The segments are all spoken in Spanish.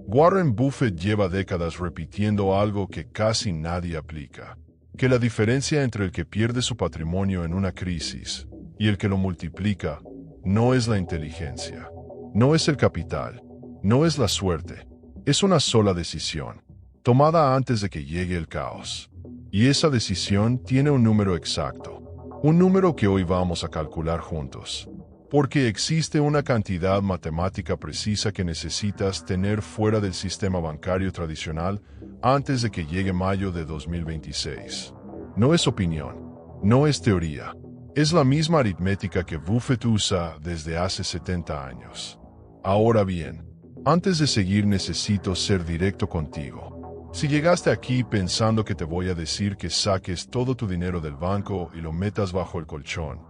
Warren Buffett lleva décadas repitiendo algo que casi nadie aplica, que la diferencia entre el que pierde su patrimonio en una crisis y el que lo multiplica no es la inteligencia, no es el capital, no es la suerte, es una sola decisión, tomada antes de que llegue el caos. Y esa decisión tiene un número exacto, un número que hoy vamos a calcular juntos. Porque existe una cantidad matemática precisa que necesitas tener fuera del sistema bancario tradicional antes de que llegue mayo de 2026. No es opinión, no es teoría, es la misma aritmética que Buffett usa desde hace 70 años. Ahora bien, antes de seguir necesito ser directo contigo. Si llegaste aquí pensando que te voy a decir que saques todo tu dinero del banco y lo metas bajo el colchón,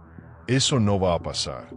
eso no va a pasar.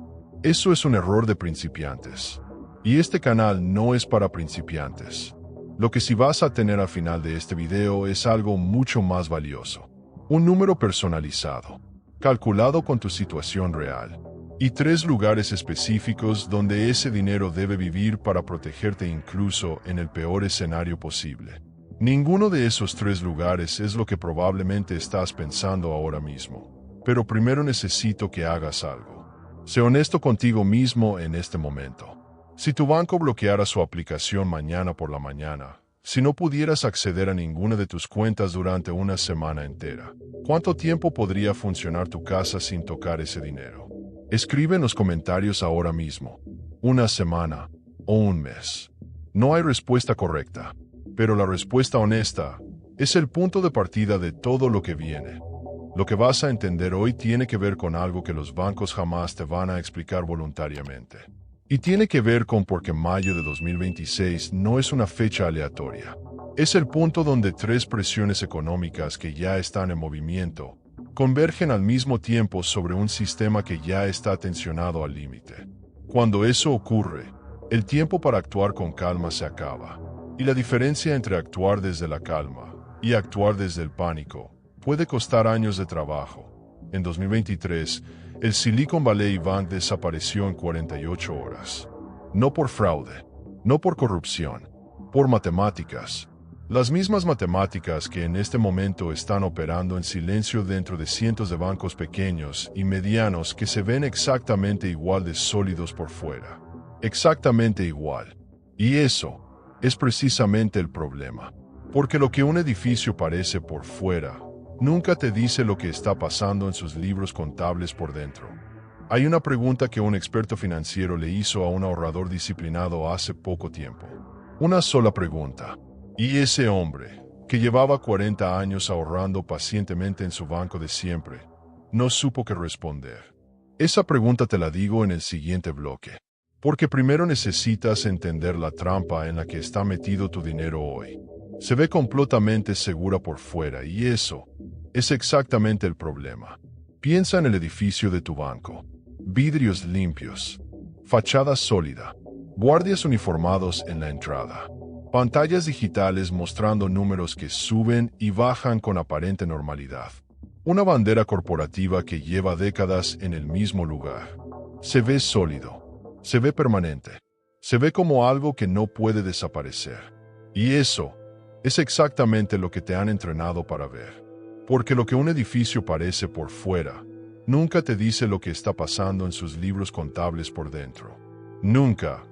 Eso es un error de principiantes. Y este canal no es para principiantes. Lo que sí vas a tener al final de este video es algo mucho más valioso. Un número personalizado, calculado con tu situación real. Y 3 lugares específicos donde ese dinero debe vivir para protegerte incluso en el peor escenario posible. Ninguno de esos 3 lugares es lo que probablemente estás pensando ahora mismo. Pero primero necesito que hagas algo. Sé honesto contigo mismo en este momento. Si tu banco bloqueara su aplicación mañana por la mañana, si no pudieras acceder a ninguna de tus cuentas durante una semana entera, ¿cuánto tiempo podría funcionar tu casa sin tocar ese dinero? Escribe en los comentarios ahora mismo. ¿Una semana o un mes? No hay respuesta correcta, pero la respuesta honesta es el punto de partida de todo lo que viene. Lo que vas a entender hoy tiene que ver con algo que los bancos jamás te van a explicar voluntariamente. Y tiene que ver con por qué mayo de 2026 no es una fecha aleatoria. Es el punto donde 3 presiones económicas que ya están en movimiento convergen al mismo tiempo sobre un sistema que ya está tensionado al límite. Cuando eso ocurre, el tiempo para actuar con calma se acaba. Y la diferencia entre actuar desde la calma y actuar desde el pánico puede costar años de trabajo. En 2023, el Silicon Valley Bank desapareció en 48 horas. No por fraude, no por corrupción, por matemáticas. Las mismas matemáticas que en este momento están operando en silencio dentro de cientos de bancos pequeños y medianos que se ven exactamente igual de sólidos por fuera. Exactamente igual. Y eso es precisamente el problema. Porque lo que un edificio parece por fuera nunca te dice lo que está pasando en sus libros contables por dentro. Hay una pregunta que un experto financiero le hizo a un ahorrador disciplinado hace poco tiempo. Una sola pregunta. Y ese hombre, que llevaba 40 años ahorrando pacientemente en su banco de siempre, no supo qué responder. Esa pregunta te la digo en el siguiente bloque. Porque primero necesitas entender la trampa en la que está metido tu dinero hoy. Se ve completamente segura por fuera y eso es exactamente el problema. Piensa en el edificio de tu banco. Vidrios limpios, fachada sólida, guardias uniformados en la entrada, pantallas digitales mostrando números que suben y bajan con aparente normalidad. Una bandera corporativa que lleva décadas en el mismo lugar. Se ve sólido, se ve permanente, se ve como algo que no puede desaparecer. Y eso es exactamente lo que te han entrenado para ver. Porque lo que un edificio parece por fuera, nunca te dice lo que está pasando en sus libros contables por dentro. Nunca.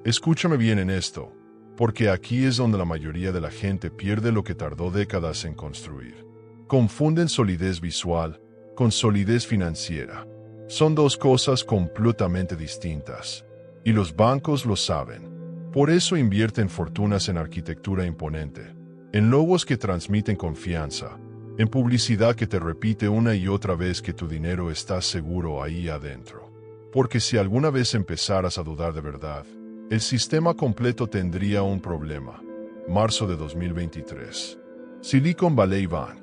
Escúchame bien en esto, porque aquí es donde la mayoría de la gente pierde lo que tardó décadas en construir. Confunden solidez visual con solidez financiera. Son 2 cosas completamente distintas. Y los bancos lo saben. Por eso invierten fortunas en arquitectura imponente, en logos que transmiten confianza, en publicidad que te repite una y otra vez que tu dinero está seguro ahí adentro. Porque si alguna vez empezaras a dudar de verdad, el sistema completo tendría un problema. Marzo de 2023. Silicon Valley Bank,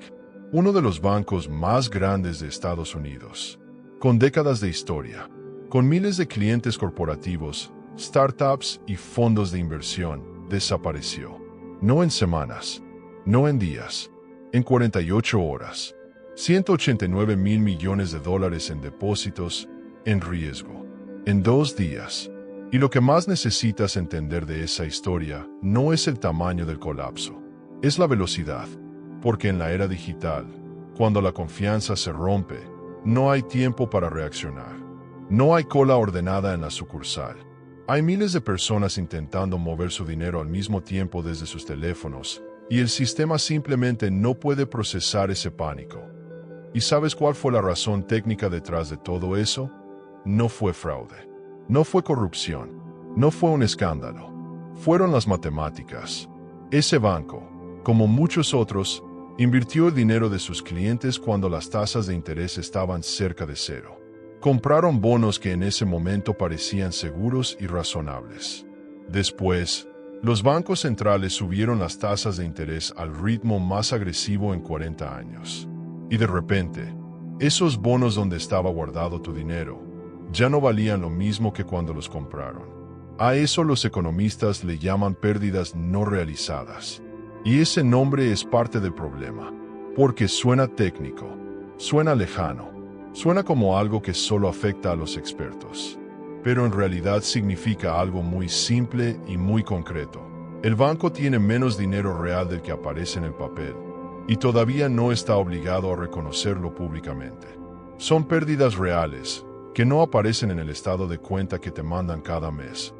uno de los bancos más grandes de Estados Unidos, con décadas de historia, con miles de clientes corporativos, startups y fondos de inversión, desapareció. No en semanas, no en días, en 48 horas. 189 mil millones de dólares en depósitos, en riesgo. En 2 días. Y lo que más necesitas entender de esa historia no es el tamaño del colapso, es la velocidad, porque en la era digital, cuando la confianza se rompe, no hay tiempo para reaccionar. No hay cola ordenada en la sucursal. Hay miles de personas intentando mover su dinero al mismo tiempo desde sus teléfonos, y el sistema simplemente no puede procesar ese pánico. ¿Y sabes cuál fue la razón técnica detrás de todo eso? No fue fraude. No fue corrupción. No fue un escándalo. Fueron las matemáticas. Ese banco, como muchos otros, invirtió el dinero de sus clientes cuando las tasas de interés estaban cerca de cero. Compraron bonos que en ese momento parecían seguros y razonables. Después, los bancos centrales subieron las tasas de interés al ritmo más agresivo en 40 años. Y de repente, esos bonos donde estaba guardado tu dinero ya no valían lo mismo que cuando los compraron. A eso los economistas le llaman pérdidas no realizadas. Y ese nombre es parte del problema, porque suena técnico, suena lejano, suena como algo que solo afecta a los expertos. Pero en realidad significa algo muy simple y muy concreto. El banco tiene menos dinero real del que aparece en el papel, y todavía no está obligado a reconocerlo públicamente. Son pérdidas reales, que no aparecen en el estado de cuenta que te mandan cada mes.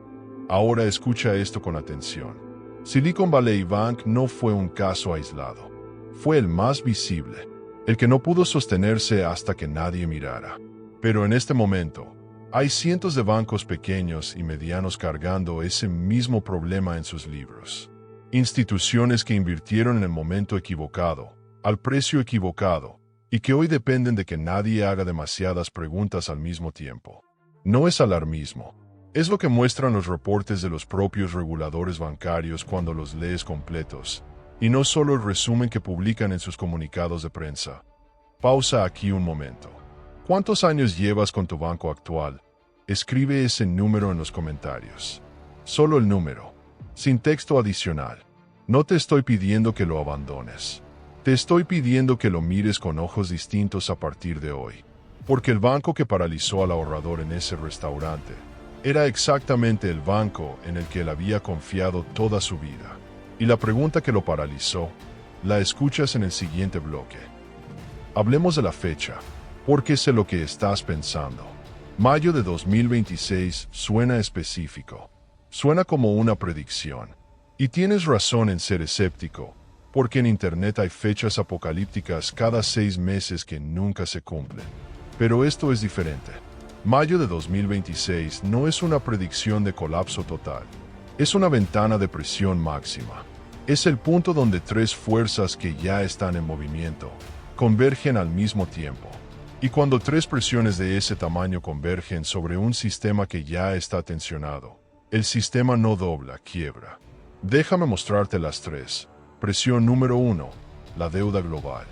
Ahora escucha esto con atención. Silicon Valley Bank no fue un caso aislado. Fue el más visible, el que no pudo sostenerse hasta que nadie mirara. Pero en este momento, hay cientos de bancos pequeños y medianos cargando ese mismo problema en sus libros. Instituciones que invirtieron en el momento equivocado, al precio equivocado, y que hoy dependen de que nadie haga demasiadas preguntas al mismo tiempo. No es alarmismo. Es lo que muestran los reportes de los propios reguladores bancarios cuando los lees completos, y no solo el resumen que publican en sus comunicados de prensa. Pausa aquí un momento. ¿Cuántos años llevas con tu banco actual? Escribe ese número en los comentarios. Solo el número, sin texto adicional. No te estoy pidiendo que lo abandones. Te estoy pidiendo que lo mires con ojos distintos a partir de hoy. Porque el banco que paralizó al ahorrador en ese restaurante era exactamente el banco en el que él había confiado toda su vida. Y la pregunta que lo paralizó, la escuchas en el siguiente bloque. Hablemos de la fecha, porque sé lo que estás pensando. Mayo de 2026 suena específico. Suena como una predicción. Y tienes razón en ser escéptico, porque en Internet hay fechas apocalípticas cada 6 meses que nunca se cumplen. Pero esto es diferente. Mayo de 2026 no es una predicción de colapso total. Es una ventana de presión máxima. Es el punto donde 3 fuerzas que ya están en movimiento convergen al mismo tiempo. Y cuando 3 presiones de ese tamaño convergen sobre un sistema que ya está tensionado, el sistema no dobla, quiebra. Déjame mostrarte las 3. Presión número 1, la deuda global.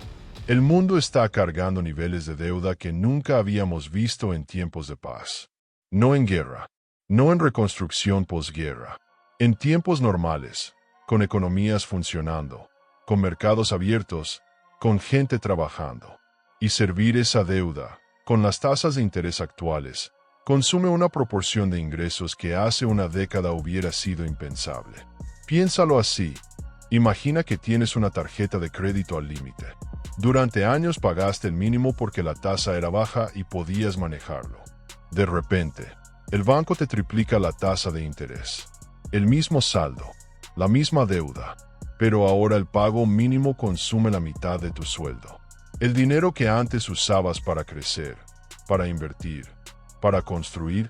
El mundo está cargando niveles de deuda que nunca habíamos visto en tiempos de paz. No en guerra, no en reconstrucción posguerra. En tiempos normales, con economías funcionando, con mercados abiertos, con gente trabajando. Y servir esa deuda, con las tasas de interés actuales, consume una proporción de ingresos que hace una década hubiera sido impensable. Piénsalo así. Imagina que tienes una tarjeta de crédito al límite. Durante años pagaste el mínimo porque la tasa era baja y podías manejarlo. De repente, el banco te triplica la tasa de interés. El mismo saldo, la misma deuda, pero ahora el pago mínimo consume la mitad de tu sueldo. El dinero que antes usabas para crecer, para invertir, para construir,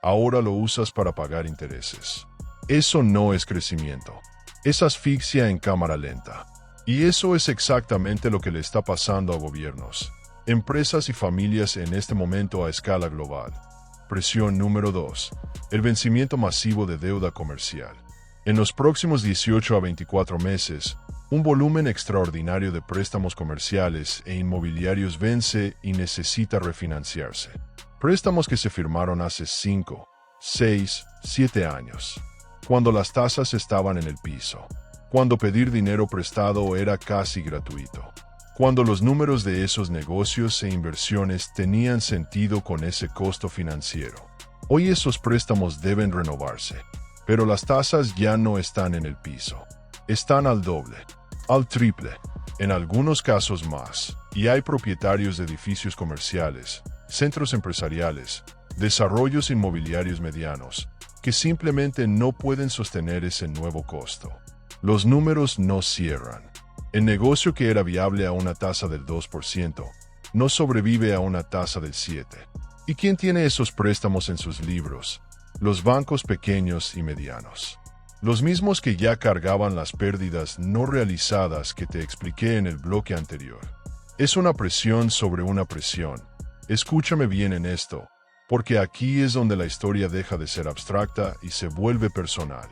ahora lo usas para pagar intereses. Eso no es crecimiento. Es asfixia en cámara lenta. Y eso es exactamente lo que le está pasando a gobiernos, empresas y familias en este momento a escala global. Presión número 2. El vencimiento masivo de deuda comercial. En los próximos 18 a 24 meses, un volumen extraordinario de préstamos comerciales e inmobiliarios vence y necesita refinanciarse. Préstamos que se firmaron hace 5, 6, 7 años, cuando las tasas estaban en el piso, cuando pedir dinero prestado era casi gratuito, cuando los números de esos negocios e inversiones tenían sentido con ese costo financiero. Hoy esos préstamos deben renovarse, pero las tasas ya no están en el piso. Están al doble, al triple, en algunos casos más, y hay propietarios de edificios comerciales, centros empresariales, desarrollos inmobiliarios medianos, que simplemente no pueden sostener ese nuevo costo. Los números no cierran. El negocio que era viable a una tasa del 2%, no sobrevive a una tasa del 7%. ¿Y quién tiene esos préstamos en sus libros? Los bancos pequeños y medianos. Los mismos que ya cargaban las pérdidas no realizadas que te expliqué en el bloque anterior. Es una presión sobre una presión. Escúchame bien en esto, porque aquí es donde la historia deja de ser abstracta y se vuelve personal.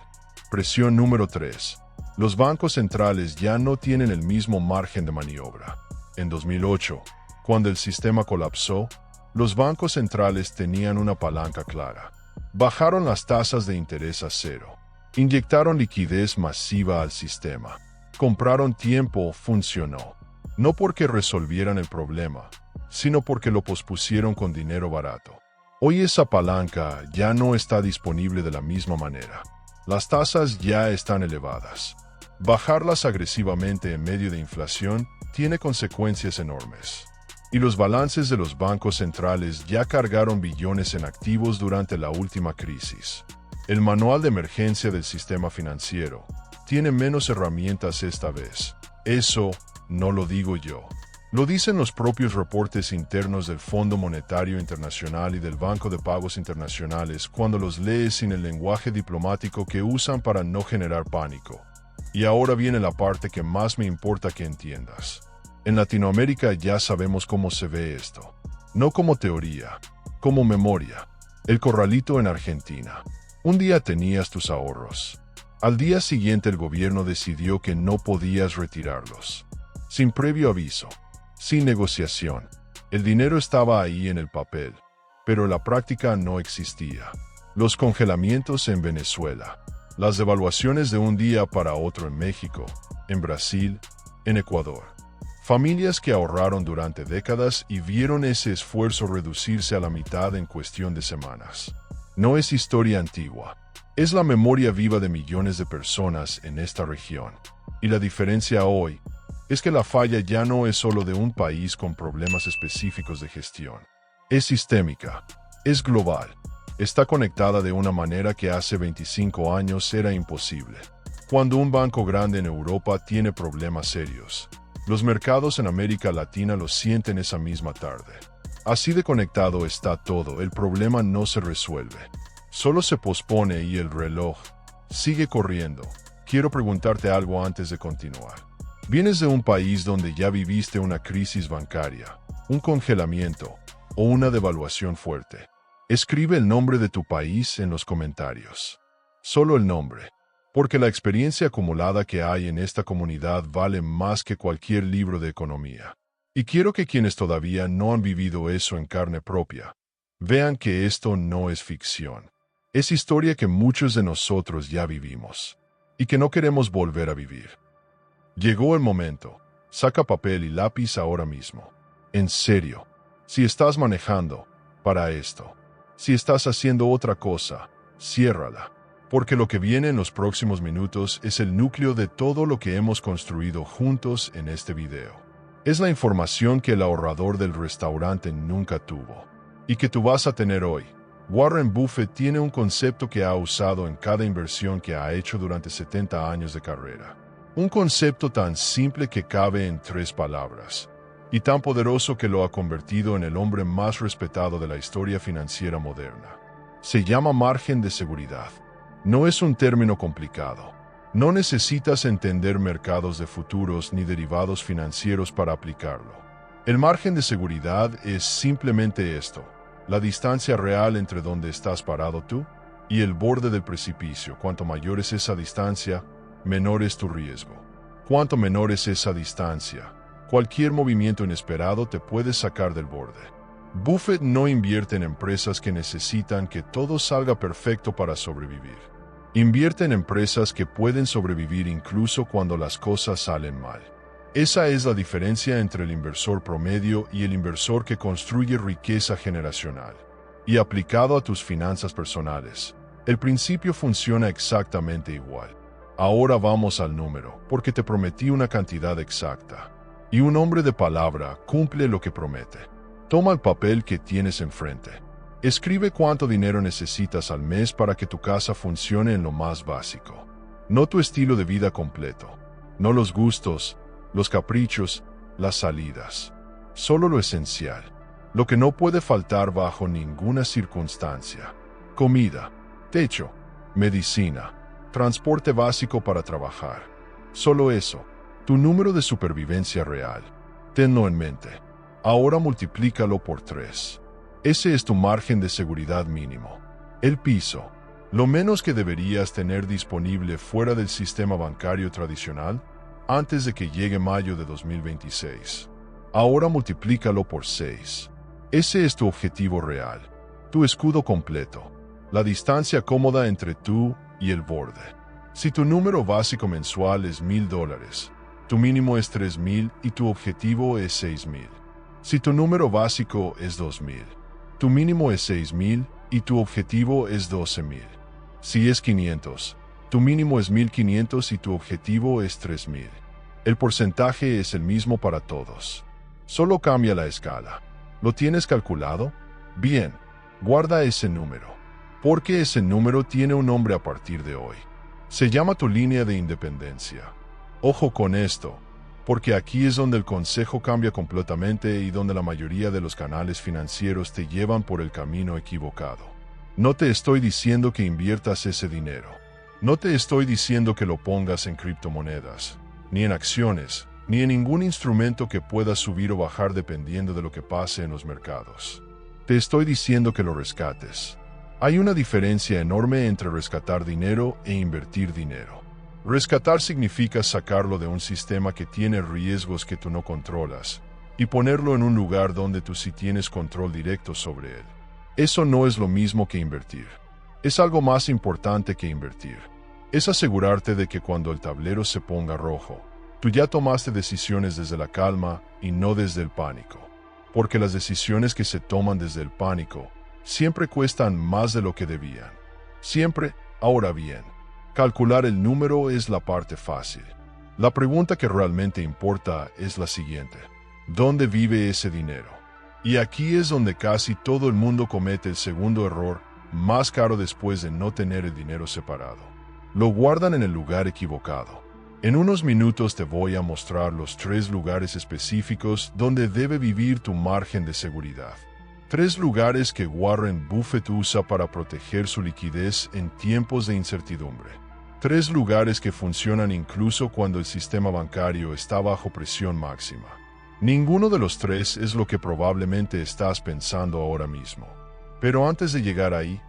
Presión número 3. Los bancos centrales ya no tienen el mismo margen de maniobra. En 2008, cuando el sistema colapsó, los bancos centrales tenían una palanca clara. Bajaron las tasas de interés a cero. Inyectaron liquidez masiva al sistema. Compraron tiempo, funcionó. No porque resolvieran el problema, sino porque lo pospusieron con dinero barato. Hoy esa palanca ya no está disponible de la misma manera. Las tasas ya están elevadas. Bajarlas agresivamente en medio de inflación tiene consecuencias enormes. Y los balances de los bancos centrales ya cargaron billones en activos durante la última crisis. El manual de emergencia del sistema financiero tiene menos herramientas esta vez. Eso no lo digo yo. Lo dicen los propios reportes internos del Fondo Monetario Internacional y del Banco de Pagos Internacionales cuando los lees sin el lenguaje diplomático que usan para no generar pánico. Y ahora viene la parte que más me importa que entiendas. En Latinoamérica ya sabemos cómo se ve esto. No como teoría, como memoria. El corralito en Argentina. Un día tenías tus ahorros. Al día siguiente el gobierno decidió que no podías retirarlos. Sin previo aviso. Sin negociación. El dinero estaba ahí en el papel, pero la práctica no existía. Los congelamientos en Venezuela. Las devaluaciones de un día para otro en México, en Brasil, en Ecuador. Familias que ahorraron durante décadas y vieron ese esfuerzo reducirse a la mitad en cuestión de semanas. No es historia antigua. Es la memoria viva de millones de personas en esta región. Y la diferencia hoy es que la falla ya no es solo de un país con problemas específicos de gestión. Es sistémica. Es global. Está conectada de una manera que hace 25 años era imposible. Cuando un banco grande en Europa tiene problemas serios, los mercados en América Latina lo sienten esa misma tarde. Así de conectado está todo, el problema no se resuelve. Solo se pospone y el reloj sigue corriendo. Quiero preguntarte algo antes de continuar. ¿Vienes de un país donde ya viviste una crisis bancaria, un congelamiento o una devaluación fuerte? Escribe el nombre de tu país en los comentarios. Solo el nombre. Porque la experiencia acumulada que hay en esta comunidad vale más que cualquier libro de economía. Y quiero que quienes todavía no han vivido eso en carne propia, vean que esto no es ficción. Es historia que muchos de nosotros ya vivimos, y que no queremos volver a vivir. Llegó el momento. Saca papel y lápiz ahora mismo. En serio. Si estás manejando, para esto. Si estás haciendo otra cosa, ciérrala. Porque lo que viene en los próximos minutos es el núcleo de todo lo que hemos construido juntos en este video. Es la información que el ahorrador del restaurante nunca tuvo, y que tú vas a tener hoy. Warren Buffett tiene un concepto que ha usado en cada inversión que ha hecho durante 70 años de carrera. Un concepto tan simple que cabe en 3 palabras, y tan poderoso que lo ha convertido en el hombre más respetado de la historia financiera moderna. Se llama margen de seguridad. No es un término complicado. No necesitas entender mercados de futuros ni derivados financieros para aplicarlo. El margen de seguridad es simplemente esto: la distancia real entre donde estás parado tú y el borde del precipicio. Cuanto mayor es esa distancia, menor es tu riesgo. Cuanto menor es esa distancia, cualquier movimiento inesperado te puede sacar del borde. Buffett no invierte en empresas que necesitan que todo salga perfecto para sobrevivir. Invierte en empresas que pueden sobrevivir incluso cuando las cosas salen mal. Esa es la diferencia entre el inversor promedio y el inversor que construye riqueza generacional. Y aplicado a tus finanzas personales, el principio funciona exactamente igual. Ahora vamos al número, porque te prometí una cantidad exacta. Y un hombre de palabra cumple lo que promete. Toma el papel que tienes enfrente. Escribe cuánto dinero necesitas al mes para que tu casa funcione en lo más básico. No tu estilo de vida completo. No los gustos, los caprichos, las salidas. Solo lo esencial. Lo que no puede faltar bajo ninguna circunstancia. Comida, techo, medicina, transporte básico para trabajar. Solo eso. Tu número de supervivencia real. Tenlo en mente. Ahora multiplícalo por 3. Ese es tu margen de seguridad mínimo. El piso. Lo menos que deberías tener disponible fuera del sistema bancario tradicional antes de que llegue mayo de 2026. Ahora multiplícalo por 6. Ese es tu objetivo real. Tu escudo completo. La distancia cómoda entre tú y el borde. Si tu número básico mensual es $1,000, tu mínimo es 3,000 y tu objetivo es 6,000. Si tu número básico es 2,000, tu mínimo es 6,000 y tu objetivo es 12,000. Si es 500, tu mínimo es 1,500 y tu objetivo es 3,000. El porcentaje es el mismo para todos. Solo cambia la escala. ¿Lo tienes calculado? Bien, guarda ese número. Porque ese número tiene un nombre a partir de hoy. Se llama tu línea de independencia. Ojo con esto, porque aquí es donde el consejo cambia completamente y donde la mayoría de los canales financieros te llevan por el camino equivocado. No te estoy diciendo que inviertas ese dinero. No te estoy diciendo que lo pongas en criptomonedas, ni en acciones, ni en ningún instrumento que pueda subir o bajar dependiendo de lo que pase en los mercados. Te estoy diciendo que lo rescates. Hay una diferencia enorme entre rescatar dinero e invertir dinero. Rescatar significa sacarlo de un sistema que tiene riesgos que tú no controlas y ponerlo en un lugar donde tú sí tienes control directo sobre él. Eso no es lo mismo que invertir. Es algo más importante que invertir. Es asegurarte de que cuando el tablero se ponga rojo, tú ya tomaste decisiones desde la calma y no desde el pánico. Porque las decisiones que se toman desde el pánico siempre cuestan más de lo que debían. Siempre. Ahora bien, calcular el número es la parte fácil. La pregunta que realmente importa es la siguiente. ¿Dónde vive ese dinero? Y aquí es donde casi todo el mundo comete el segundo error, más caro después de no tener el dinero separado. Lo guardan en el lugar equivocado. En unos minutos te voy a mostrar los 3 lugares específicos donde debe vivir tu margen de seguridad. 3 lugares que Warren Buffett usa para proteger su liquidez en tiempos de incertidumbre. 3 lugares que funcionan incluso cuando el sistema bancario está bajo presión máxima. Ninguno de los 3 es lo que probablemente estás pensando ahora mismo. Pero antes de llegar ahí,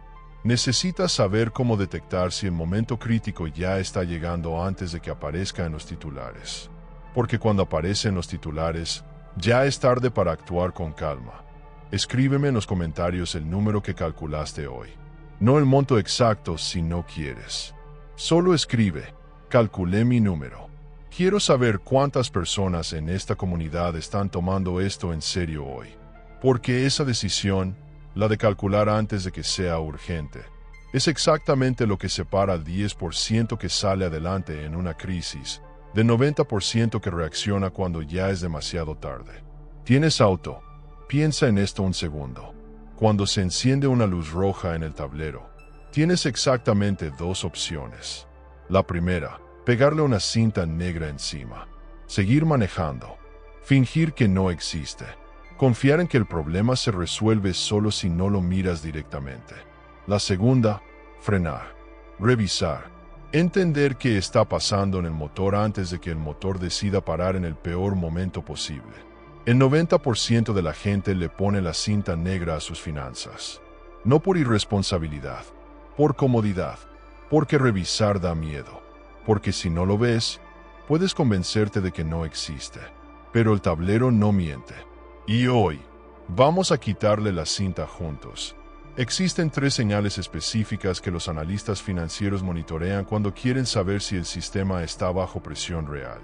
necesitas saber cómo detectar si el momento crítico ya está llegando antes de que aparezca en los titulares. Porque cuando aparece en los titulares, ya es tarde para actuar con calma. Escríbeme en los comentarios el número que calculaste hoy. No el monto exacto si no quieres. Solo escribe, calculé mi número. Quiero saber cuántas personas en esta comunidad están tomando esto en serio hoy. Porque esa decisión, la de calcular antes de que sea urgente, es exactamente lo que separa al 10% que sale adelante en una crisis, del 90% que reacciona cuando ya es demasiado tarde. ¿Tienes auto? Piensa en esto un segundo. Cuando se enciende una luz roja en el tablero, tienes exactamente 2 opciones. La primera, pegarle una cinta negra encima. Seguir manejando. Fingir que no existe. Confiar en que el problema se resuelve solo si no lo miras directamente. La segunda, frenar. Revisar. Entender qué está pasando en el motor antes de que el motor decida parar en el peor momento posible. El 90% de la gente le pone la cinta negra a sus finanzas. No por irresponsabilidad, por comodidad, porque revisar da miedo. Porque si no lo ves, puedes convencerte de que no existe. Pero el tablero no miente. Y hoy, vamos a quitarle la cinta juntos. Existen 3 señales específicas que los analistas financieros monitorean cuando quieren saber si el sistema está bajo presión real.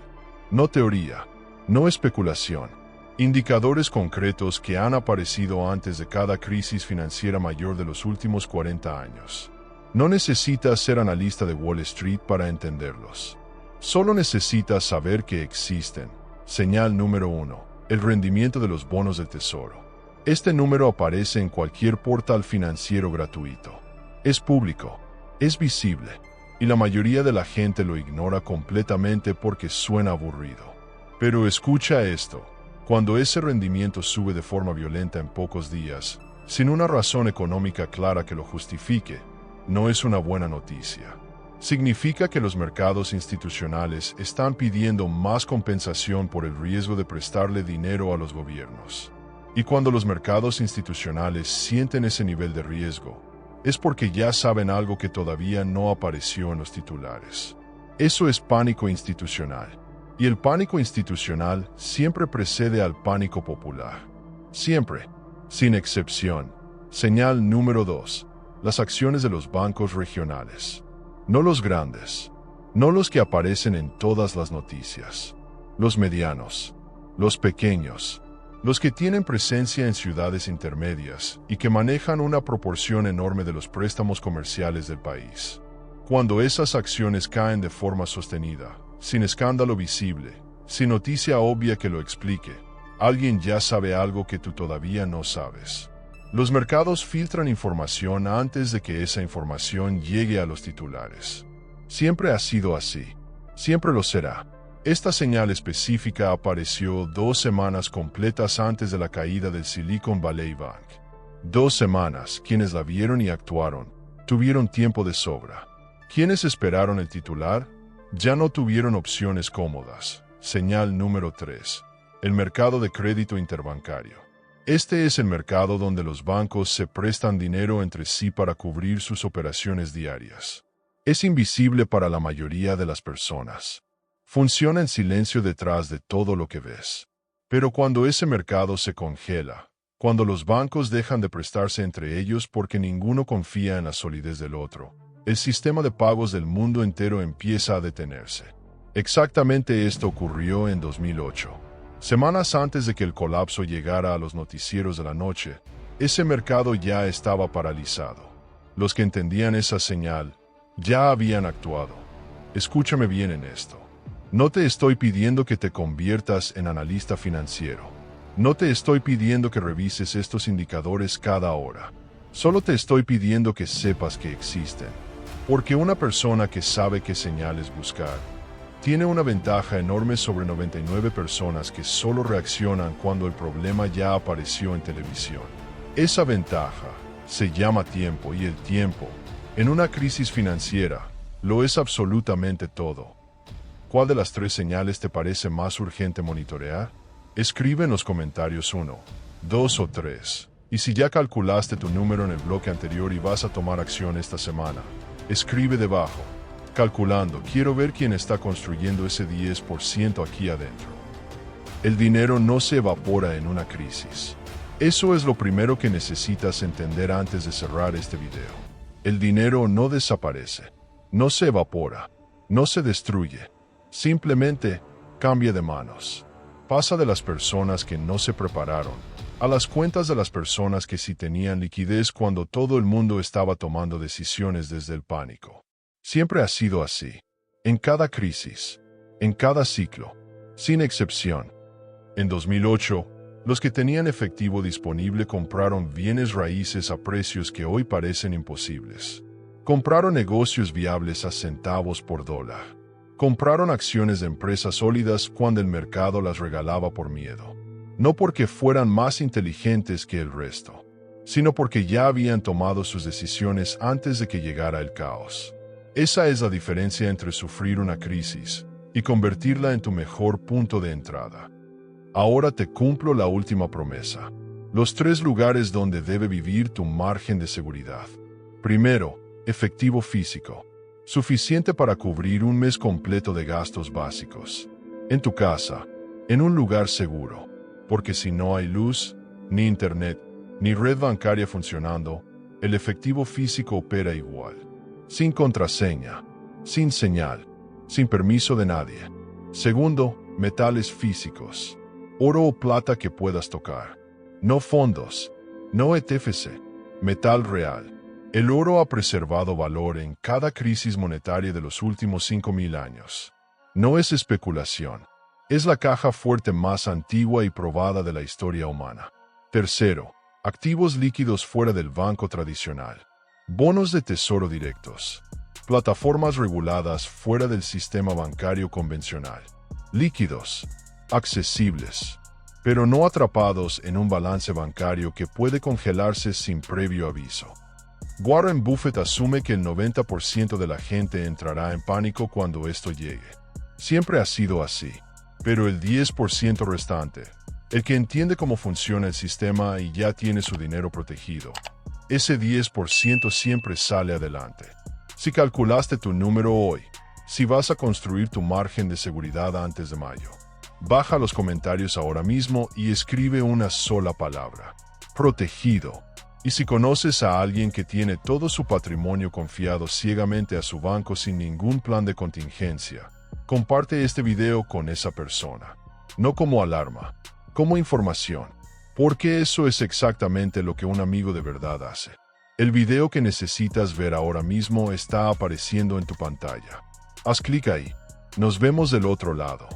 No teoría, no especulación. Indicadores concretos que han aparecido antes de cada crisis financiera mayor de los últimos 40 años. No necesitas ser analista de Wall Street para entenderlos. Solo necesitas saber que existen. Señal número 1. El rendimiento de los bonos del tesoro. Este número aparece en cualquier portal financiero gratuito. Es público, es visible, y la mayoría de la gente lo ignora completamente porque suena aburrido. Pero escucha esto. Cuando ese rendimiento sube de forma violenta en pocos días, sin una razón económica clara que lo justifique, no es una buena noticia. Significa que los mercados institucionales están pidiendo más compensación por el riesgo de prestarle dinero a los gobiernos. Y cuando los mercados institucionales sienten ese nivel de riesgo, es porque ya saben algo que todavía no apareció en los titulares. Eso es pánico institucional. Y el pánico institucional siempre precede al pánico popular. Siempre, sin excepción. Señal número 2. Las acciones de los bancos regionales. No los grandes, no los que aparecen en todas las noticias. Los medianos, los pequeños, los que tienen presencia en ciudades intermedias y que manejan una proporción enorme de los préstamos comerciales del país. Cuando esas acciones caen de forma sostenida, sin escándalo visible, sin noticia obvia que lo explique, alguien ya sabe algo que tú todavía no sabes. Los mercados filtran información antes de que esa información llegue a los titulares. Siempre ha sido así. Siempre lo será. Esta señal específica apareció 2 semanas completas antes de la caída del Silicon Valley Bank. 2 semanas, quienes la vieron y actuaron, tuvieron tiempo de sobra. Quienes esperaron el titular, ya no tuvieron opciones cómodas. Señal número 3. El mercado de crédito interbancario. Este es el mercado donde los bancos se prestan dinero entre sí para cubrir sus operaciones diarias. Es invisible para la mayoría de las personas. Funciona en silencio detrás de todo lo que ves. Pero cuando ese mercado se congela, cuando los bancos dejan de prestarse entre ellos porque ninguno confía en la solidez del otro, el sistema de pagos del mundo entero empieza a detenerse. Exactamente esto ocurrió en 2008. Semanas antes de que el colapso llegara a los noticieros de la noche, ese mercado ya estaba paralizado. Los que entendían esa señal ya habían actuado. Escúchame bien en esto. No te estoy pidiendo que te conviertas en analista financiero. No te estoy pidiendo que revises estos indicadores cada hora. Solo te estoy pidiendo que sepas que existen. Porque una persona que sabe qué señales buscar, tiene una ventaja enorme sobre 99 personas que solo reaccionan cuando el problema ya apareció en televisión. Esa ventaja se llama tiempo y el tiempo, en una crisis financiera, lo es absolutamente todo. ¿Cuál de las 3 señales te parece más urgente monitorear? Escribe en los comentarios 1, 2 o 3. Y si ya calculaste tu número en el bloque anterior y vas a tomar acción esta semana, escribe debajo. Calculando, quiero ver quién está construyendo ese 10% aquí adentro. El dinero no se evapora en una crisis. Eso es lo primero que necesitas entender antes de cerrar este video. El dinero no desaparece, no se evapora, no se destruye. Simplemente cambia de manos. Pasa de las personas que no se prepararon a las cuentas de las personas que sí tenían liquidez cuando todo el mundo estaba tomando decisiones desde el pánico. Siempre ha sido así. En cada crisis, en cada ciclo, sin excepción. En 2008, los que tenían efectivo disponible compraron bienes raíces a precios que hoy parecen imposibles. Compraron negocios viables a centavos por dólar. Compraron acciones de empresas sólidas cuando el mercado las regalaba por miedo. No porque fueran más inteligentes que el resto, sino porque ya habían tomado sus decisiones antes de que llegara el caos. Esa es la diferencia entre sufrir una crisis y convertirla en tu mejor punto de entrada. Ahora te cumplo la última promesa. Los 3 lugares donde debe vivir tu margen de seguridad. Primero, efectivo físico. Suficiente para cubrir un mes completo de gastos básicos. En tu casa, en un lugar seguro. Porque si no hay luz, ni internet, ni red bancaria funcionando, el efectivo físico opera igual. Sin contraseña, sin señal, sin permiso de nadie. Segundo, metales físicos. oro o plata que puedas tocar. No fondos, no ETFs, metal real. El oro ha preservado valor en cada crisis monetaria de los últimos 5.000 años. No es especulación, es la caja fuerte más antigua y probada de la historia humana. Tercero, activos líquidos fuera del banco tradicional. Bonos de tesoro directos. Plataformas reguladas fuera del sistema bancario convencional. Líquidos, accesibles, pero no atrapados en un balance bancario que puede congelarse sin previo aviso. Warren Buffett asume que el 90% de la gente entrará en pánico cuando esto llegue. Siempre ha sido así, pero el 10% restante, el que entiende cómo funciona el sistema y ya tiene su dinero protegido, ese 10% siempre sale adelante. Si calculaste tu número hoy, si vas a construir tu margen de seguridad antes de mayo, baja los comentarios ahora mismo y escribe una sola palabra: protegido. Y si conoces a alguien que tiene todo su patrimonio confiado ciegamente a su banco sin ningún plan de contingencia, comparte este video con esa persona. No como alarma, como información, porque eso es exactamente lo que un amigo de verdad hace. El video que necesitas ver ahora mismo está apareciendo en tu pantalla. Haz clic ahí. Nos vemos del otro lado.